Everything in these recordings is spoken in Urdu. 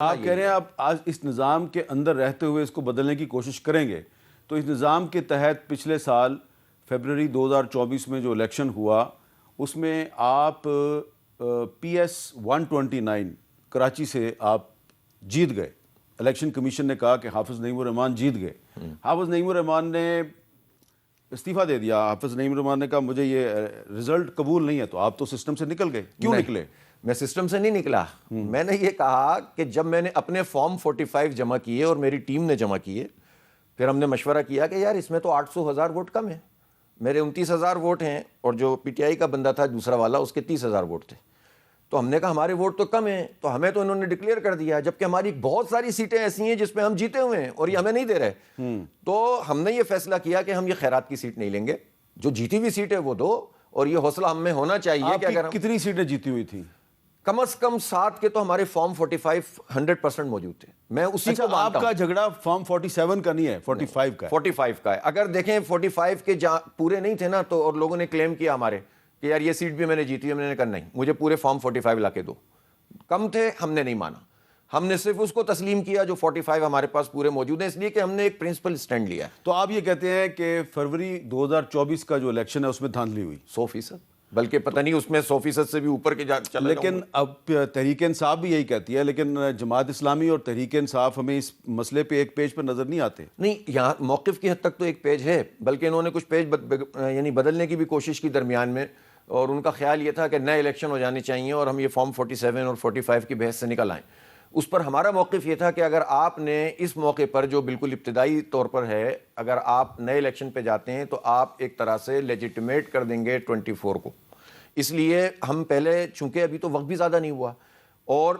آپ کہہ رہے ہیں آپ آج اس نظام کے اندر رہتے ہوئے اس کو بدلنے کی کوشش کریں گے، تو اس نظام کے تحت پچھلے سال فیبرری 2024 میں جو الیکشن ہوا اس میں آپ پی ایس 129 کراچی سے آپ جیت گئے۔ الیکشن کمیشن نے کہا کہ حافظ نعیم الرحمان جیت گئے۔ حافظ نعیم الرحمان نے استعفیٰ دے دیا۔ حافظ نعیم الرحمان نے کہا مجھے یہ رزلٹ قبول نہیں ہے، تو آپ تو سسٹم سے نکل گئے، کیوں نکلے؟ میں سسٹم سے نہیں نکلا۔ میں نے یہ کہا کہ جب میں نے اپنے فارم 45 جمع کیے اور میری ٹیم نے جمع کیے، پھر ہم نے مشورہ کیا کہ یار اس میں تو 800,000 ووٹ کم ہیں، میرے 29,000 ووٹ ہیں اور جو پی ٹی آئی کا بندہ تھا دوسرا والا اس کے 30,000 ووٹ تھے، تو ہم نے کہا ہمارے ووٹ تو کم ہیں، تو ہمیں تو انہوں نے ڈکلیئر کر دیا، جبکہ ہماری بہت ساری سیٹیں ایسی ہیں جس پہ ہم جیتے ہوئے ہیں اور یہ ہمیں نہیں دے رہے۔ تو ہم نے یہ فیصلہ کیا کہ ہم یہ خیرات کی سیٹ نہیں لیں گے، جو جیتی ہوئی سیٹ ہے وہ دو، اور یہ حوصلہ ہم میں ہونا چاہیے کہ اگر کتنی سیٹیں جیتی ہوئی تھیں؟ کم از کم 7 کے تو ہمارے فارم 45 100% موجود تھے۔ میں اسی کو آپ کا جھگڑا فارم 47 کا نہیں ہے، 45 کا ہے۔ 45 کا ہے۔ اگر دیکھیں 45 کے پورے نہیں تھے نا، تو اور لوگوں نے کلیم کیا ہمارے کہ یار یہ سیٹ بھی میں نے جیتی ہے، میں نے کہا نہیں، مجھے پورے فارم 45 لا کے دو۔ کم تھے، ہم نے نہیں مانا، ہم نے صرف اس کو تسلیم کیا جو 45 ہمارے پاس پورے موجود ہیں، اس لیے کہ ہم نے ایک پرنسپل سٹینڈ لیا ہے۔ تو آپ یہ کہتے ہیں کہ فروری 2024 کا جو الیکشن ہے اس میں دھاندلی ہوئی؟ 100%، بلکہ پتہ نہیں اس میں 100% سے بھی اوپر کے چلا جاؤں۔ لیکن اب تحریک انصاف بھی یہی کہتی ہے، لیکن جماعت اسلامی اور تحریک انصاف ہمیں اس مسئلے پہ ایک پیج پر نظر نہیں آتے۔ نہیں، یہاں موقف کی حد تک تو ایک پیج ہے، بلکہ انہوں نے کچھ پیج یعنی بدلنے کی بھی کوشش کی درمیان میں، اور ان کا خیال یہ تھا کہ نئے الیکشن ہو جانے چاہیے اور ہم یہ فارم 47 اور 45 کی بحث سے نکل آئیں۔ اس پر ہمارا موقف یہ تھا کہ اگر آپ نے اس موقع پر جو بالکل ابتدائی طور پر ہے، اگر آپ نئے الیکشن پہ جاتے ہیں تو آپ ایک طرح سے لیجیٹیمیٹ کر دیں گے 24 کو۔ اس لیے ہم پہلے، چونکہ ابھی تو وقت بھی زیادہ نہیں ہوا، اور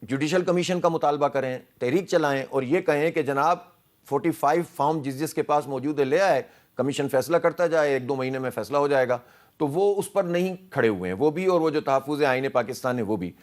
جوڈیشل کمیشن کا مطالبہ کریں، تحریک چلائیں اور یہ کہیں کہ جناب 45 فارم جس کے پاس موجود ہے لے آئے، کمیشن فیصلہ کرتا جائے، 1-2 مہینے میں فیصلہ ہو جائے گا، تو وہ اس پر نہیں کھڑے ہوئے ہیں وہ بھی، اور وہ جو تحفظ آئین پاکستان ہے وہ بھی۔